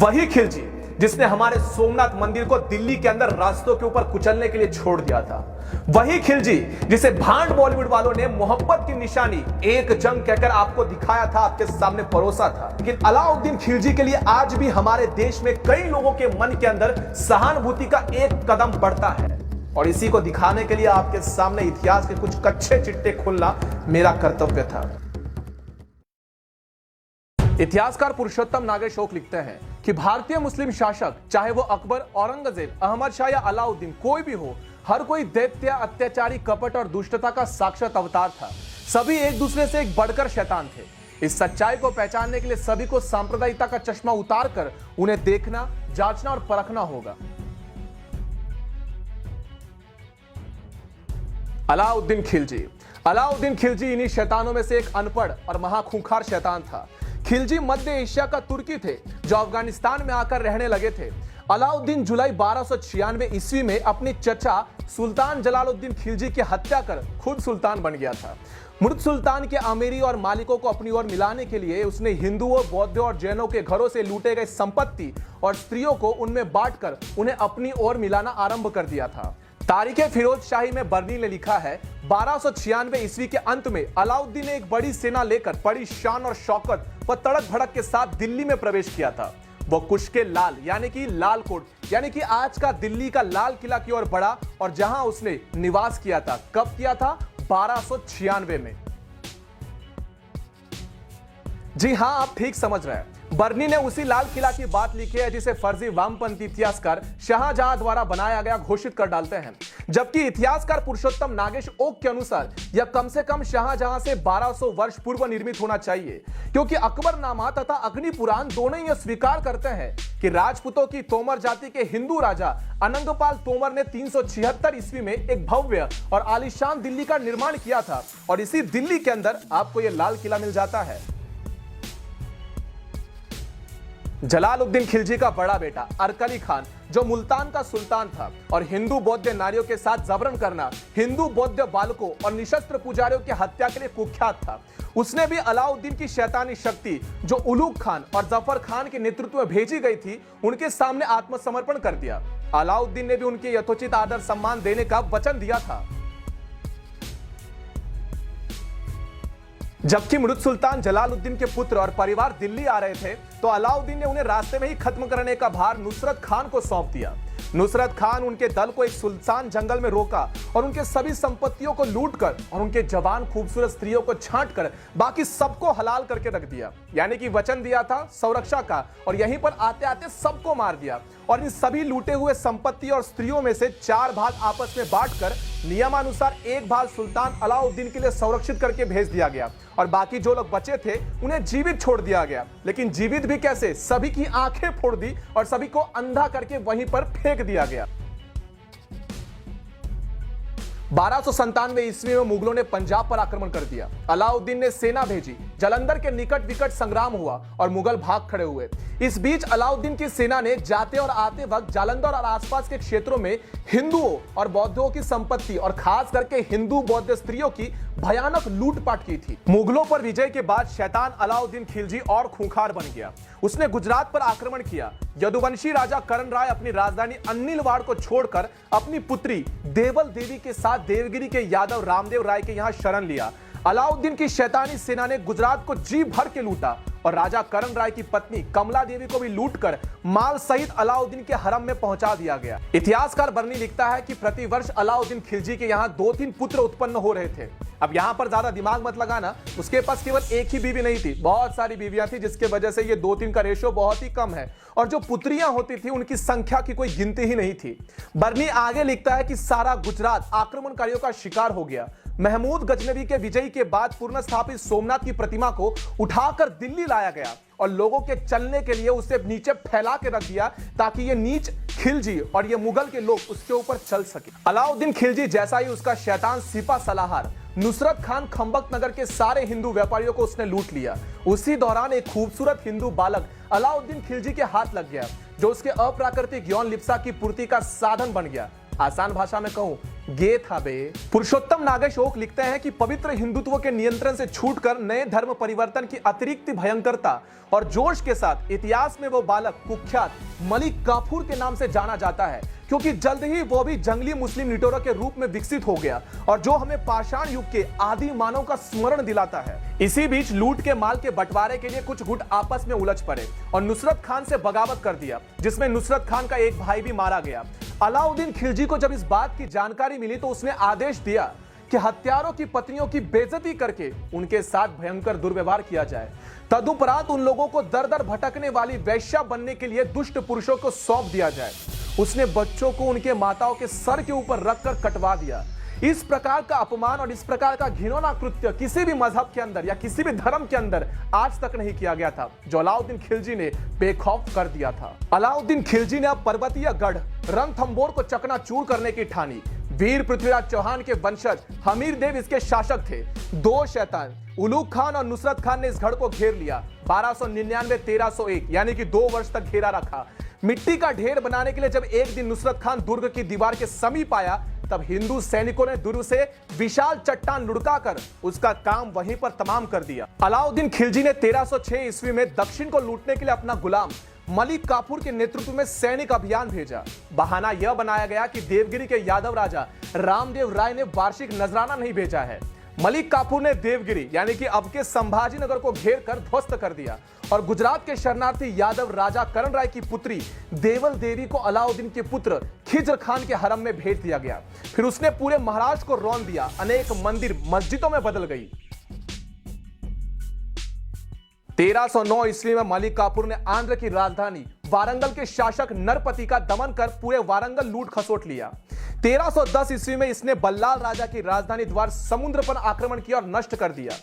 वही खिलजी जिसने हमारे सोमनाथ मंदिर को दिल्ली के अंदर रास्तों के ऊपर कुचलने के लिए छोड़ दिया था, वही खिलजी जिसे भांड बॉलीवुड वालों ने मोहब्बत की निशानी एक जंग कहकर आपको दिखाया था, आपके सामने परोसा था। लेकिन अलाउद्दीन खिलजी के लिए आज भी हमारे देश में कई लोगों के मन के अंदर सहानुभूति का एक कदम बढ़ता है, और इसी को दिखाने के लिए आपके सामने इतिहास के कुछ कच्चे चिट्टे खोलना मेरा कर्तव्य था। इतिहासकार पुरुषोत्तम नागेशोक लिखते हैं कि भारतीय मुस्लिम शासक, चाहे वो अकबर, औरंगजेब, अहमद शाह या अलाउद्दीन, कोई भी हो, हर कोई दैत्य, अत्याचारी, कपट और दुष्टता का साक्षात अवतार था। सभी एक दूसरे से एक बढ़कर शैतान थे। इस सच्चाई को पहचानने के लिए सभी को सांप्रदायिकता का चश्मा उतार कर उन्हें देखना, जांचना और परखना होगा। अलाउद्दीन खिलजी इन्हीं शैतानों में से एक अनपढ़ और महाखूंखार शैतान था। खिलजी मध्य एशिया का तुर्की थे जो अफगानिस्तान में आकर रहने लगे थे। अलाउद्दीन जुलाई 1296 ईस्वी में अपने चचा सुल्तान जलालुद्दीन खिलजी की हत्या कर खुद सुल्तान बन गया था। मृत सुल्तान के अमीरी और मालिकों को अपनी ओर मिलाने के लिए उसने हिंदुओं, बौद्धों और जैनों के घरों से लूटे गए संपत्ति और स्त्रियों को उनमें बांटकर उन्हें अपनी ओर मिलाना आरंभ कर दिया था। तारीखे फिरोज शाही में बर्नी ने लिखा है, 1296 ईस्वी के अंत में अलाउद्दीन ने एक बड़ी सेना लेकर बड़ी शान और शौकत व तड़क भड़क के साथ दिल्ली में प्रवेश किया था। वो कुश्के लाल यानी कि लाल कोट यानी कि आज का दिल्ली का लाल किला की ओर बढ़ा, और जहां उसने निवास किया था, कब किया था? 1296 में। जी हां, आप ठीक समझ रहे हैं। बर्नी ने उसी लाल किला की बात लिखी है जिसे फर्जी वामपंथी इतिहासकार शाहजहां द्वारा बनाया गया घोषित कर डालते हैं, जबकि इतिहासकार पुरुषोत्तम नागेश ओक के अनुसार यह कम से कम शाहजहां से 1200 वर्ष पूर्व निर्मित होना चाहिए, क्योंकि अकबरनामा तथा अग्नि पुराण दोनों यह स्वीकार करते हैं कि राजपूतों की तोमर जाति के हिंदू राजा अनंगपाल तोमर ने 376 ईस्वी में एक भव्य और आलीशान दिल्ली का निर्माण किया था, और इसी दिल्ली के अंदर आपको यह लाल किला मिल जाता है। जलालुद्दीन खिलजी का बड़ा बेटा अरकली खान, जो मुल्तान का सुल्तान था और हिंदू बौद्ध नारियों के साथ जबरन करना, हिंदू बौद्ध बालकों और निशस्त्र पुजारियों की हत्या के लिए कुख्यात था, उसने भी अलाउद्दीन की शैतानी शक्ति जो उलूग खान और जफर खान के नेतृत्व में भेजी गई थी, उनके सामने आत्मसमर्पण कर दिया। अलाउद्दीन ने भी उनके यथोचित आदर सम्मान देने का वचन दिया था। जबकि मृत सुल्तान जलालुद्दीन के पुत्र और परिवार दिल्ली आ रहे थे, तो अलाउद्दीन ने उन्हें रास्ते में ही खत्म करने का भार नुसरत खान को सौंप दिया। नुसरत खान उनके दल को एक सुनसान जंगल में रोका और उनके सभी संपत्तियों को लूटकर और उनके जवान खूबसूरत स्त्रियों को छांटकर बाकी सबको हलाल करके रख दिया। यानी कि वचन दिया था संरक्षा का, और यहीं पर आते आते सबको मार दिया, और इन सभी लूटे हुए संपत्ति और स्त्रियों में से 4 भाग आपस में बांटकर नियमानुसार एक भाग सुल्तान अलाउद्दीन के लिए संरक्षित करके भेज दिया गया, और बाकी जो लोग बचे थे उन्हें जीवित छोड़ दिया गया। लेकिन जीवित भी कैसे? सभी की आंखें फोड़ दी और सभी को अंधा करके वहीं पर फेंक दिया गया। 1297 ईस्वी में मुगलों ने पंजाब पर आक्रमण कर दिया। अलाउद्दीन ने सेना भेजी, जालंधर के निकट विकट संग्राम हुआ और मुगल भाग खड़े हुए। इस बीच अलाउद्दीन की सेना ने जाते और आते वक्त जालंधर और आसपास के क्षेत्रों में हिंदुओं और बौद्धों की संपत्ति और खास करके हिंदू बौद्ध स्त्रियों की भयानक लूटपाट की थी। मुगलों पर विजय के बाद शैतान अलाउद्दीन खिलजी और खूंखार बन गया। उसने गुजरात पर आक्रमण किया। यदुवंशी राजा करण राय अपनी राजधानी अन्नीलवाड़ को छोड़कर अपनी पुत्री देवल देवी के साथ देवगिरी के यादव रामदेव राय के यहां शरण लिया। अलाउद्दीन की शैतानी सेना ने गुजरात को जी भर के लूटा और राजा करण राय की पत्नी कमला देवी को भी लूटकर माल सहित अलाउद्दीन के हरम में पहुंचा दिया गया। इतिहासकार बर्नी लिखता है कि प्रतिवर्ष अलाउद्दीन खिलजी के यहाँ 2-3 पुत्र उत्पन्न हो रहे थे। अब यहाँ पर ज्यादा दिमाग मत लगाना, उसके पास केवल एक ही बीवी नहीं थी, बहुत सारी बीवियां थी, जिसके वजह से ये 2-3 का रेशो बहुत ही कम है, और जो पुत्रियां होती थी उनकी संख्या की कोई गिनती ही नहीं थी। बर्नी आगे लिखता है कि सारा गुजरात आक्रमणकारियों का शिकार हो गया। महमूद गजनवी के विजय के बाद पुनर्स्थापित सोमनाथ की प्रतिमा को उठाकर दिल्ली लाया गया और लोगों के चलने के लिए उसे नीचे फैला के रख दिया, ताकि ये नीच खिलजी और ये मुगल के लोग उसके ऊपर चल सके। अलाउद्दीन खिलजी जैसा ही उसका शैतान सिपा सलाहर नुसरत खान खंबक नगर के सारे हिंदू व्यापारियों को उसने लूट लिया। उसी दौरान एक खूबसूरत हिंदू बालक अलाउद्दीन खिलजी के हाथ लग गया, जो उसके अप्राकृतिक यौन लिप्सा की पूर्ति का साधन बन गया। आसान भाषा में कहूं, गे था बे। पुरुषोत्तम नागेशोक लिखते हैं कि पवित्र हिंदुत्व के नियंत्रण से छूटकर नए धर्म परिवर्तन की अतिरिक्त भयंकरता और जोश के साथ इतिहास में वो बालक कुख्यात मलिक काफूर के नाम से जाना जाता है, क्योंकि जल्द ही वो भी जंगली मुस्लिम निटोरा के रूप में विकसित हो गया और जो हमें पाषाण युग के आदि मानव का स्मरण दिलाता है। इसी बीच लूट के माल के बंटवारे के लिए कुछ गुट आपस में उलझ पड़े और नुसरत खान से बगावत कर दिया, जिसमें नुसरत खान का एक भाई भी मारा गया। अलाउद्दीन खिलजी को जब इस बात की जानकारी मिली तो उसने आदेश दिया कि हत्यारों की पत्नियों की बेइज्जती करके उनके साथ भयंकर दुर्व्यवहार किया जाए। तदुपरांत उन लोगों को दर दर भटकने वाली वैश्या बनने के लिए दुष्ट पुरुषों को सौंप दिया जाए। उसने बच्चों को उनके माताओं के सर के ऊपर रखकर कटवा दिया। इस प्रकार का अपमान और इस प्रकार का घिनौना कृत्य किसी भी मजहब के अंदर या किसी भी धर्म के अंदर आज तक नहीं किया गया था, जो अलाउद्दीन खिलजी ने बेखौफ कर दिया था। अलाउद्दीन खिलजी ने अब पर्वतीय गढ़ रणथंबोर को चकनाचूर करने की ठानी। वीर पृथ्वीराज चौहान के वंशज हमीर देव इसके शासक थे। दो शैतान उलूग खान और नुसरत खान ने इस गढ़ को घेर लिया। 1299-1301 यानी कि 2 वर्ष तक घेरा रखा। मिट्टी का ढेर बनाने के लिए जब एक दिन नुसरत खान दुर्ग की दीवार के समीप आया, तब हिंदू सैनिकों ने दुर्ग से विशाल चट्टान लुढ़काकर उसका काम वहीं पर तमाम कर दिया। अलाउद्दीन खिलजी ने 1306 ईस्वी में दक्षिण को लूटने के लिए अपना गुलाम मलिक काफूर के नेतृत्व में सैनिक अभियान भेजा। बहाना यह बनाया गया कि देवगिरी के यादव राजा रामदेव राय ने वार्षिक नजराना नहीं भेजा है। मलिक काफूर ने देवगिरी यानी कि अब के संभाजी नगर को घेर कर ध्वस्त कर दिया और गुजरात के शरणार्थी यादव राजा करण राय की पुत्री देवल देवी को अलाउद्दीन के पुत्र खिज्र खान के हरम में भेज दिया गया। फिर उसने पूरे महाराष्ट्र को रौंद दिया। अनेक मंदिर मस्जिदों में बदल गई। 1309 ईस्वी में मलिक काफूर ने आंध्र की राजधानी वारंगल के शासक नरपति का दमन कर पूरे वारंगल लूट खसोट लिया। 1310 ईस्वी में इसने बल्लाल राजा की राजधानी द्वार समुद्र पर आक्रमण किया और नष्ट कर दिया।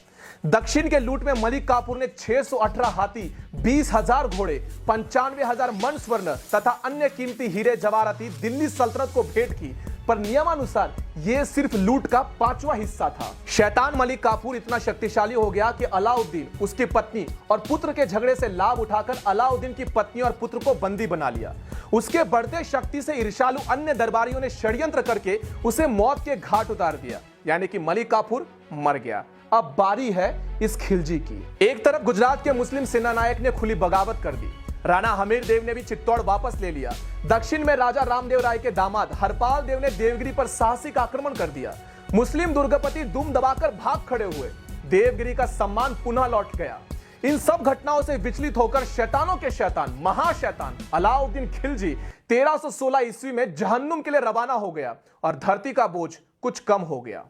दक्षिण के लूट में मलिक काफूर ने 618 हाथी, 20,000 घोड़े, 95,000 मन स्वर्ण तथा अन्य कीमती हीरे जवाहराती दिल्ली सल्तनत को भेंट की, पर नियमानुसार यह सिर्फ लूट का 5वां हिस्सा था। शैतान मलिक काफूर इतना शक्तिशाली हो गया कि अलाउद्दीन, उसकी पत्नी और पुत्र के झगड़े से लाभ उठाकर अलाउद्दीन की पत्नी और पुत्र को बंदी बना लिया। उसके बढ़ते शक्ति से ईर्ष्यालु अन्य दरबारियों ने षड्यंत्र करके उसे मौत के घाट उतार दिया, यानी कि मलिक काफूर मर गया। अब बारी है इस खिलजी की। एक तरफ गुजरात के मुस्लिम सेना नायक ने खुली बगावत कर दी। राणा हमीर देव ने भी चित्तौड़ वापस ले लिया। दक्षिण में राजा रामदेव राय के दामाद हरपाल देव ने देवगिरी पर साहसिक आक्रमण कर दिया। मुस्लिम दुर्गपति दुम दबाकर भाग खड़े हुए। देवगिरी का सम्मान पुनः लौट गया। इन सब घटनाओं से विचलित होकर शैतानों के शैतान महाशैतान अलाउद्दीन खिलजी 1316 ईस्वी में जहन्नुम के लिए रवाना हो गया और धरती का बोझ कुछ कम हो गया।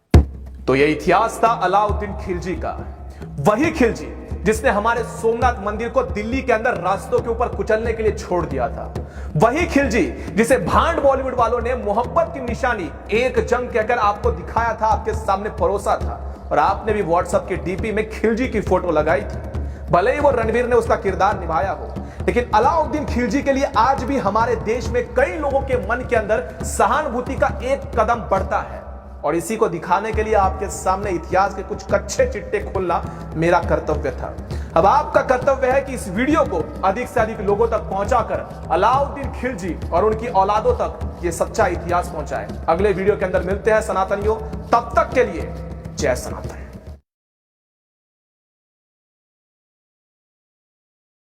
तो यह इतिहास था अलाउद्दीन खिलजी का। वही खिलजी जिसने हमारे सोमनाथ मंदिर को दिल्ली के अंदर रास्तों के ऊपर कुचलने के लिए छोड़ दिया था। वही खिलजी जिसे भांड बॉलीवुड वालों ने मोहब्बत की निशानी एक जंग कहकर आपको दिखाया था, आपके सामने परोसा था और आपने भी व्हाट्सएप के डीपी में खिलजी की फोटो लगाई थी। भले ही वो रणवीर ने उसका किरदार निभाया हो, लेकिन अलाउद्दीन खिलजी के लिए आज भी हमारे देश में कई लोगों के मन के अंदर सहानुभूति का एक कदम बढ़ता है और इसी को दिखाने के लिए आपके सामने इतिहास के कुछ कच्चे चिट्टे खोलना मेरा कर्तव्य था। अब आपका कर्तव्य है कि इस वीडियो को अधिक से अधिक लोगों तक पहुंचाकर अलाउद्दीन खिलजी और उनकी औलादों तक ये सच्चा इतिहास पहुंचाएं। अगले वीडियो के अंदर मिलते हैं सनातनियों, तब तक के लिए जय सनातन।